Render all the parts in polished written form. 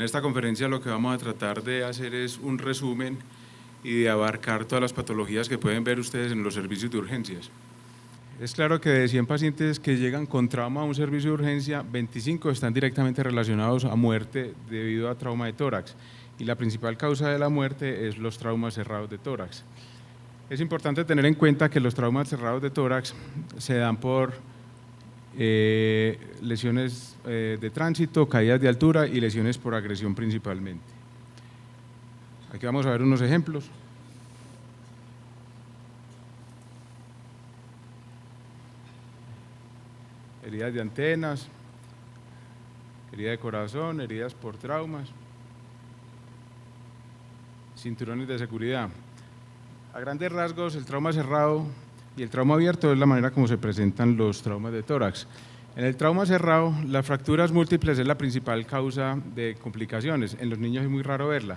En esta conferencia lo que vamos a tratar de hacer es un resumen y de abarcar todas las patologías que pueden ver ustedes en los servicios de urgencias. Es claro que de 100 pacientes que llegan con trauma a un servicio de urgencia, 25 están directamente relacionados a muerte debido a trauma de tórax, y la principal causa de la muerte es los traumas cerrados de tórax. Es importante tener en cuenta que los traumas cerrados de tórax se dan por lesiones de tránsito, caídas de altura y lesiones por agresión principalmente. Aquí vamos a ver unos ejemplos. Heridas de antenas, herida de corazón, heridas por traumas, cinturones de seguridad. A grandes rasgos, el trauma cerrado y el trauma abierto es la manera como se presentan los traumas de tórax. En el trauma cerrado, las fracturas múltiples es la principal causa de complicaciones. En los niños es muy raro verla.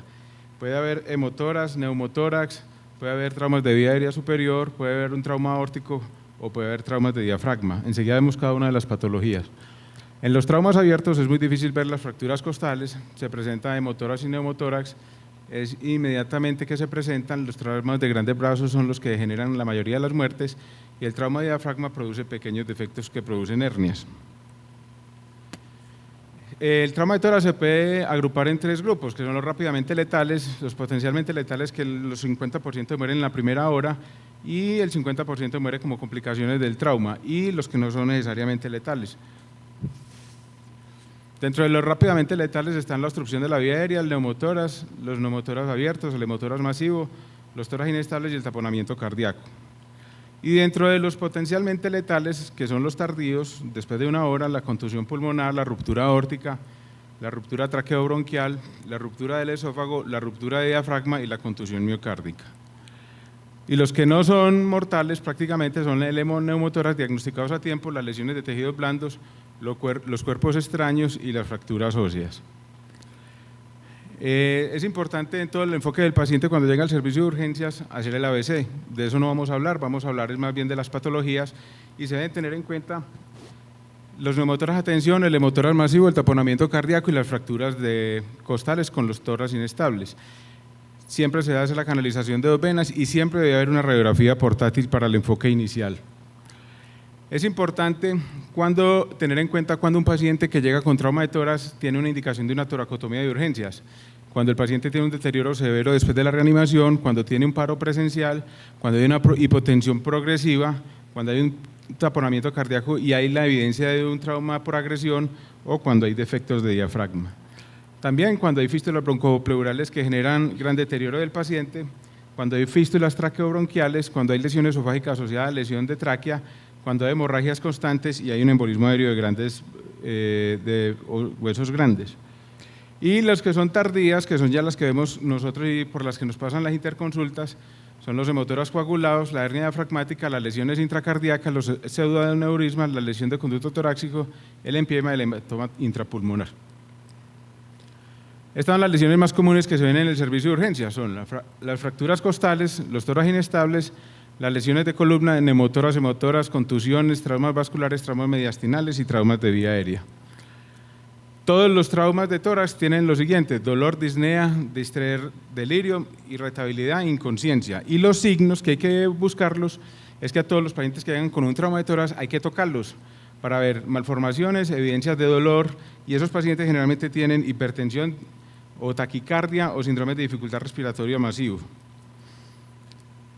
Puede haber hemotórax, neumotórax, puede haber traumas de vía aérea superior, puede haber un trauma aórtico o puede haber traumas de diafragma. Enseguida vemos cada una de las patologías. En los traumas abiertos es muy difícil ver las fracturas costales, se presenta hemotórax y neumotórax. Es inmediatamente que se presentan, los traumas de grandes brazos son los que generan la mayoría de las muertes, y el trauma de diafragma produce pequeños defectos que producen hernias. El trauma de tórax se puede agrupar en tres grupos, que son los rápidamente letales, los potencialmente letales, que los 50% mueren en la primera hora y el 50% muere como complicaciones del trauma, y los que no son necesariamente letales. Dentro de los rápidamente letales están la obstrucción de la vía aérea, el neumotórax, los neumotórax abiertos, el hemotórax masivo, los tórax inestables y el taponamiento cardíaco. Y dentro de los potencialmente letales, que son los tardíos, después de una hora, la contusión pulmonar, la ruptura aórtica, la ruptura traqueobronquial, la ruptura del esófago, la ruptura de diafragma y la contusión miocárdica. Y los que no son mortales prácticamente son el hemoneumotórax diagnosticados a tiempo, las lesiones de tejidos blandos, los cuerpos extraños y las fracturas óseas. Es importante en todo el enfoque del paciente cuando llega al servicio de urgencias hacer el ABC. De eso no vamos a hablar más bien de las patologías, y se deben tener en cuenta los neumotórax a tensión, el hemotórax masivo, el taponamiento cardíaco y las fracturas costales con los tórax inestables. Siempre se hace la canalización de dos venas y siempre debe haber una radiografía portátil para el enfoque inicial. Es importante tener en cuenta cuando un paciente que llega con trauma de tórax tiene una indicación de una toracotomía de urgencias, cuando el paciente tiene un deterioro severo después de la reanimación, cuando tiene un paro presencial, cuando hay una hipotensión progresiva, cuando hay un taponamiento cardíaco y hay la evidencia de un trauma por agresión, o cuando hay defectos de diafragma. También cuando hay fístulas broncopleurales que generan gran deterioro del paciente, cuando hay fístulas traqueobronquiales, cuando hay lesión esofágica asociada a lesión de tráquea, cuando hay hemorragias constantes y hay un embolismo aéreo de huesos grandes. Y las que son tardías, que son ya las que vemos nosotros y por las que nos pasan las interconsultas, son los hemotórax coagulados, la hernia diafragmática, las lesiones intracardíacas, los pseudoaneurismas, la lesión de conducto torácico, el empiema y el hematoma intrapulmonar. Estas son las lesiones más comunes que se ven en el servicio de urgencias, son las fracturas costales, los tórax inestables, las lesiones de columna, neumotórax, hemotórax, contusiones, traumas vasculares, traumas mediastinales y traumas de vía aérea. Todos los traumas de tórax tienen lo siguiente: dolor, disnea, distraer, delirio, irritabilidad e inconsciencia. Y los signos que hay que buscarlos es que a todos los pacientes que vengan con un trauma de tórax hay que tocarlos para ver malformaciones, evidencias de dolor, y esos pacientes generalmente tienen hipertensión o taquicardia o síndrome de dificultad respiratoria masivo.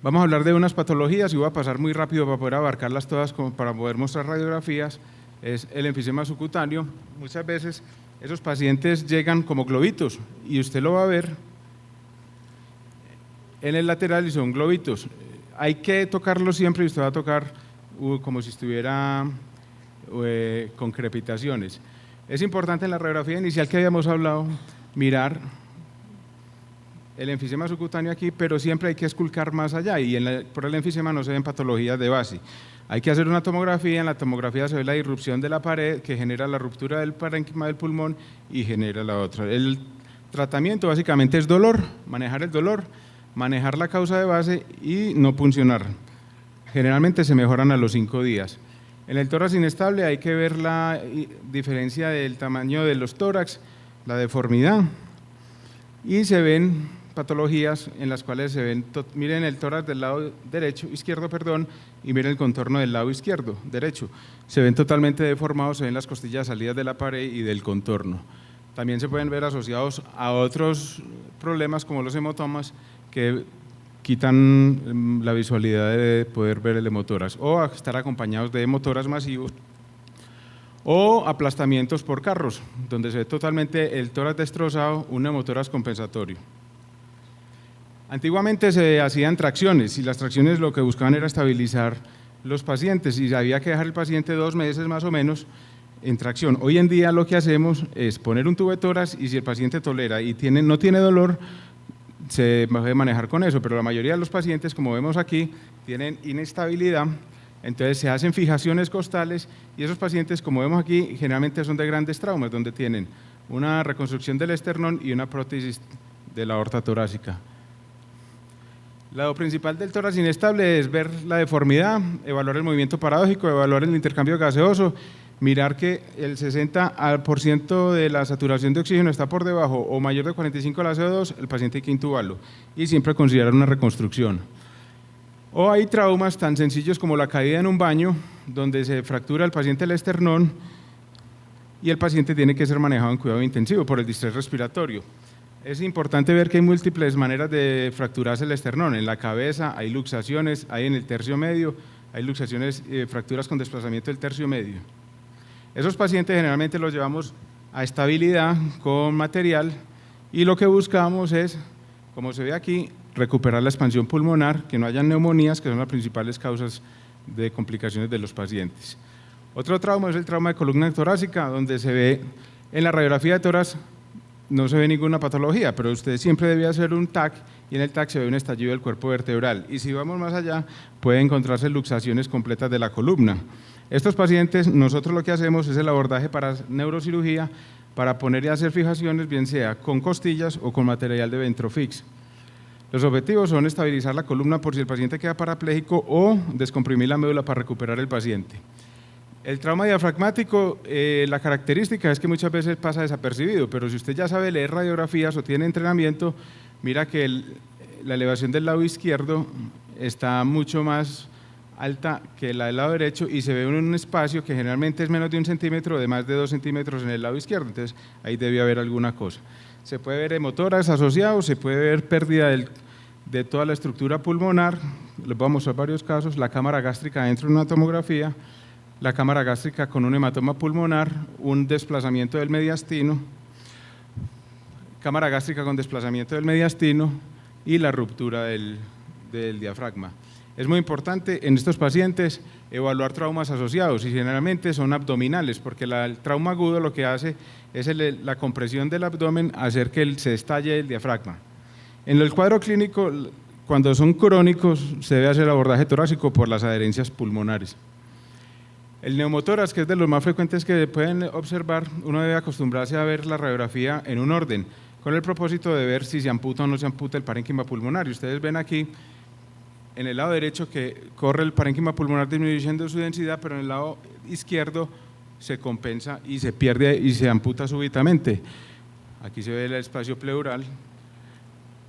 Vamos a hablar de unas patologías y voy a pasar muy rápido para poder abarcarlas todas, para poder mostrar radiografías. Es el enfisema subcutáneo. Muchas veces esos pacientes llegan como globitos y usted lo va a ver en el lateral y son globitos. Hay que tocarlo siempre y usted va a tocar como si estuviera con crepitaciones. Es importante en la radiografía inicial que habíamos hablado mirar el enfisema subcutáneo aquí, pero siempre hay que esculcar más allá, y por el enfisema no se ven patologías de base. Hay que hacer una tomografía, en la tomografía se ve la irrupción de la pared que genera la ruptura del parénquima del pulmón y genera la otra. El tratamiento básicamente es dolor, manejar el dolor, manejar la causa de base y no puncionar. Generalmente se mejoran a los 5 días. En el tórax inestable hay que ver la diferencia del tamaño de los tórax. la deformidad, y se ven patologías en las cuales se ven, miren el tórax del lado izquierdo, y miren el contorno del lado derecho. Se ven totalmente deformados, se ven las costillas salidas de la pared y del contorno. También se pueden ver asociados a otros problemas como los hemotomas que quitan la visualidad de poder ver el hemotórax, o a estar acompañados de hemotórax masivos, o aplastamientos por carros, donde se ve totalmente el tórax destrozado, un hemotórax compensatorio. Antiguamente se hacían tracciones, y las tracciones lo que buscaban era estabilizar los pacientes, y había que dejar el paciente 2 meses más o menos en tracción. Hoy en día lo que hacemos es poner un tubo de tórax, y si el paciente tolera y no tiene dolor, se puede manejar con eso, pero la mayoría de los pacientes, como vemos aquí, tienen inestabilidad, entonces se hacen fijaciones costales, y esos pacientes, como vemos aquí, generalmente son de grandes traumas, donde tienen una reconstrucción del esternón y una prótesis de la aorta torácica. Lo principal del tórax inestable es ver la deformidad, evaluar el movimiento paradójico, evaluar el intercambio gaseoso, mirar que el 60% de la saturación de oxígeno está por debajo o mayor de 45 de la CO2, el paciente hay que intubarlo, y siempre considerar una reconstrucción. O hay traumas tan sencillos como la caída en un baño, donde se fractura el paciente el esternón y el paciente tiene que ser manejado en cuidado intensivo por el distrés respiratorio. Es importante ver que hay múltiples maneras de fracturarse el esternón. En la cabeza hay luxaciones, hay en el tercio medio, hay luxaciones, fracturas con desplazamiento del tercio medio. Esos pacientes generalmente los llevamos a estabilidad con material, y lo que buscamos es, como se ve aquí, recuperar la expansión pulmonar, que no haya neumonías, que son las principales causas de complicaciones de los pacientes. Otro trauma es el trauma de columna torácica, donde se ve en la radiografía de tórax, no se ve ninguna patología, pero usted siempre debe hacer un TAC, y en el TAC se ve un estallido del cuerpo vertebral, y si vamos más allá puede encontrarse luxaciones completas de la columna. Estos pacientes, nosotros lo que hacemos es el abordaje para neurocirugía, para poner y hacer fijaciones, bien sea con costillas o con material de Ventrofix. Los objetivos son estabilizar la columna por si el paciente queda parapléjico, o descomprimir la médula para recuperar el paciente. El trauma diafragmático, la característica es que muchas veces pasa desapercibido, pero si usted ya sabe leer radiografías o tiene entrenamiento, mira que la elevación del lado izquierdo está mucho más alta que la del lado derecho, y se ve en un espacio que generalmente es menos de 1 centímetro, de más de 2 centímetros en el lado izquierdo, entonces ahí debe haber alguna cosa. Se puede ver hemotórax asociado, se puede ver pérdida de toda la estructura pulmonar, les voy a mostrar varios casos, la cámara gástrica dentro de una tomografía, la cámara gástrica con un hematoma pulmonar, un desplazamiento del mediastino, cámara gástrica con desplazamiento del mediastino y la ruptura del diafragma. Es muy importante en estos pacientes evaluar traumas asociados, y generalmente son abdominales, porque el trauma agudo lo que hace es la compresión del abdomen, hacer que se estalle el diafragma. En el cuadro clínico, cuando son crónicos, se debe hacer abordaje torácico por las adherencias pulmonares. El neumotórax, que es de los más frecuentes que pueden observar, uno debe acostumbrarse a ver la radiografía en un orden, con el propósito de ver si se amputa o no se amputa el parénquima pulmonar. Y ustedes ven aquí, en el lado derecho, que corre el parénquima pulmonar disminuyendo su densidad, pero en el lado izquierdo se compensa y se pierde y se amputa súbitamente. Aquí se ve el espacio pleural.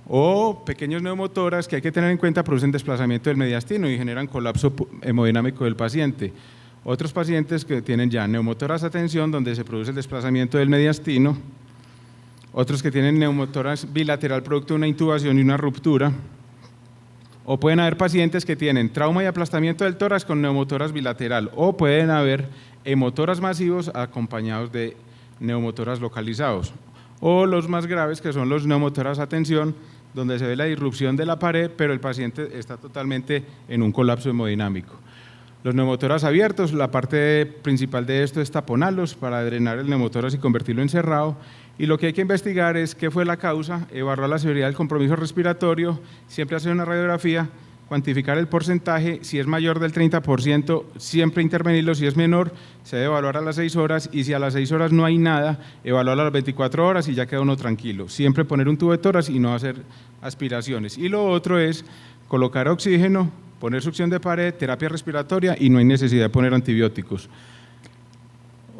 O pequeños neumotórax que hay que tener en cuenta, producen desplazamiento del mediastino y generan colapso hemodinámico del paciente. Otros pacientes que tienen ya neumotórax a tensión, donde se produce el desplazamiento del mediastino, otros que tienen neumotórax bilateral producto de una intubación y una ruptura, o pueden haber pacientes que tienen trauma y aplastamiento del tórax con neumotórax bilateral, o pueden haber hemotórax masivos acompañados de neumotórax localizados, o los más graves, que son los neumotórax a tensión, donde se ve la irrupción de la pared, pero el paciente está totalmente en un colapso hemodinámico. Los neumotórax abiertos, la parte principal de esto es taponarlos para drenar el neumotórax y convertirlo en cerrado, y lo que hay que investigar es qué fue la causa, evaluar la severidad del compromiso respiratorio, siempre hacer una radiografía, cuantificar el porcentaje, si es mayor del 30%, siempre intervenirlo, si es menor, se debe evaluar a las 6 horas, y si a las 6 horas no hay nada, evaluar a las 24 horas y ya queda uno tranquilo. Siempre poner un tubo de tórax y no hacer aspiraciones. Y lo otro es colocar oxígeno, poner succión de pared, terapia respiratoria, y no hay necesidad de poner antibióticos.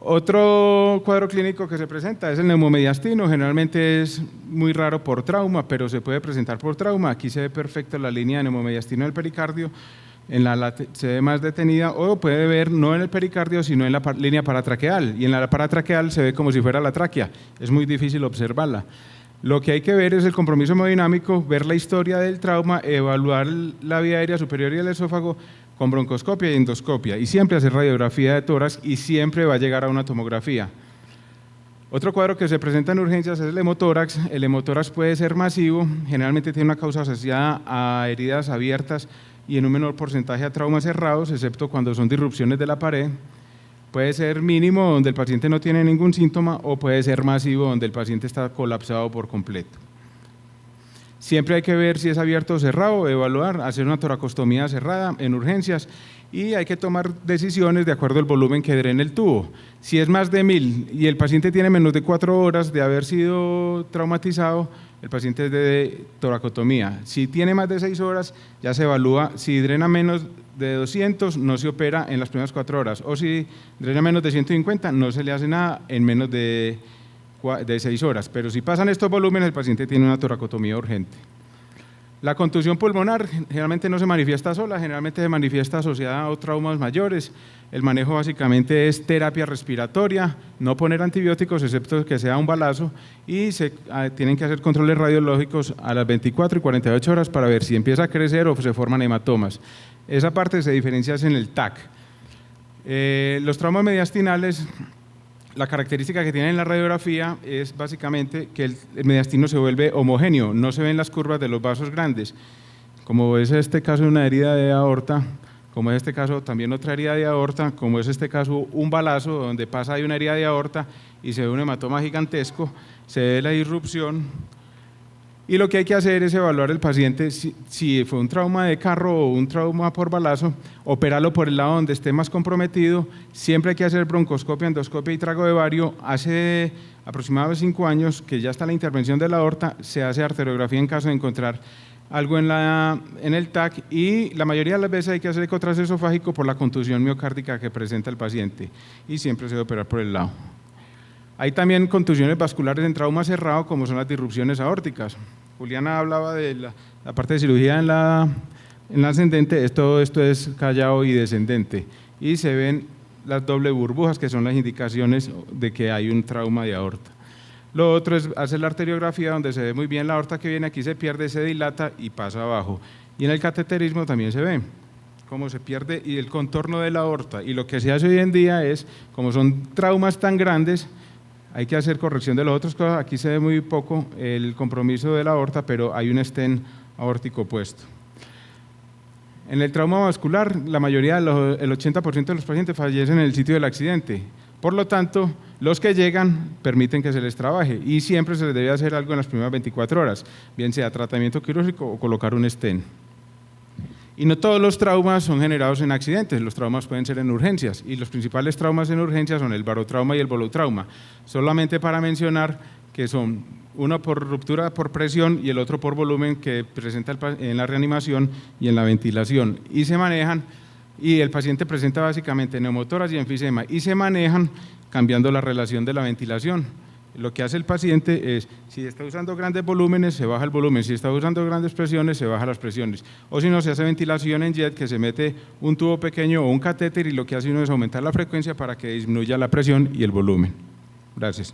Otro cuadro clínico que se presenta es el neumomediastino, generalmente es muy raro por trauma, pero se puede presentar por trauma. Aquí se ve perfecto la línea de neumomediastino del pericardio, se ve más detenida, o puede ver no en el pericardio, sino en la línea paratraqueal, y en la paratraqueal se ve como si fuera la tráquea, es muy difícil observarla. Lo que hay que ver es el compromiso hemodinámico, ver la historia del trauma, evaluar la vía aérea superior y el esófago con broncoscopia y endoscopia, y siempre hacer radiografía de tórax y siempre va a llegar a una tomografía. Otro cuadro que se presenta en urgencias es el hemotórax. El hemotórax puede ser masivo, generalmente tiene una causa asociada a heridas abiertas y en un menor porcentaje a traumas cerrados, excepto cuando son disrupciones de la pared. Puede ser mínimo, donde el paciente no tiene ningún síntoma, o puede ser masivo, donde el paciente está colapsado por completo. Siempre hay que ver si es abierto o cerrado, evaluar, hacer una toracostomía cerrada en urgencias, y hay que tomar decisiones de acuerdo al volumen que drene el tubo. Si es más de 1000 y el paciente tiene menos de 4 horas de haber sido traumatizado, el paciente es de toracotomía. Si tiene más de 6 horas, ya se evalúa. Si drena menos de 200, no se opera en las primeras 4 horas, o si drena menos de 150, no se le hace nada en menos de 6 horas, pero si pasan estos volúmenes, el paciente tiene una toracotomía urgente. La contusión pulmonar generalmente no se manifiesta sola, generalmente se manifiesta asociada a traumas mayores. El manejo básicamente es terapia respiratoria, no poner antibióticos excepto que sea un balazo, y se tienen que hacer controles radiológicos a las 24 y 48 horas para ver si empieza a crecer o se forman hematomas. Esa parte se diferencia en el TAC. Los traumas mediastinales, la característica que tiene en la radiografía es básicamente que el mediastino se vuelve homogéneo, no se ven las curvas de los vasos grandes. Como es este caso una herida de aorta, como es este caso también otra herida de aorta, como es este caso un balazo donde pasa ahí una herida de aorta y se ve un hematoma gigantesco, se ve la disrupción. Y lo que hay que hacer es evaluar el paciente si fue un trauma de carro o un trauma por balazo, operarlo por el lado donde esté más comprometido. Siempre hay que hacer broncoscopia, endoscopia y trago de vario. Hace aproximadamente 5 años que ya está la intervención de la aorta, se hace arteriografía en caso de encontrar algo en el TAC, y la mayoría de las veces hay que hacer eco transesofágico por la contusión miocárdica que presenta el paciente, y siempre se debe operar por el lado. Hay también contusiones vasculares en trauma cerrado, como son las disrupciones aórticas. Juliana hablaba de la parte de cirugía en la ascendente, todo esto es callado y descendente, y se ven las doble burbujas, que son las indicaciones de que hay un trauma de aorta. Lo otro es hacer la arteriografía, donde se ve muy bien la aorta que viene, aquí se pierde, se dilata y pasa abajo. Y en el cateterismo también se ve cómo se pierde y el contorno de la aorta. Y lo que se hace hoy en día es, como son traumas tan grandes, hay que hacer corrección de las otras cosas. Aquí se ve muy poco el compromiso de la aorta, pero hay un stent aórtico puesto. En el trauma vascular, la mayoría, el 80% de los pacientes fallecen en el sitio del accidente. Por lo tanto, los que llegan permiten que se les trabaje, y siempre se les debe hacer algo en las primeras 24 horas, bien sea tratamiento quirúrgico o colocar un stent. Y no todos los traumas son generados en accidentes, los traumas pueden ser en urgencias, y los principales traumas en urgencias son el barotrauma y el volutrauma. Solamente para mencionar que son uno por ruptura por presión y el otro por volumen, que presenta en la reanimación y en la ventilación, y se manejan, y el paciente presenta básicamente neumotórax y enfisema, y se manejan cambiando la relación de la ventilación. Lo que hace el paciente es, si está usando grandes volúmenes, se baja el volumen; si está usando grandes presiones, se baja las presiones. O si no, se hace ventilación en jet, que se mete un tubo pequeño o un catéter, y lo que hace uno es aumentar la frecuencia para que disminuya la presión y el volumen. Gracias.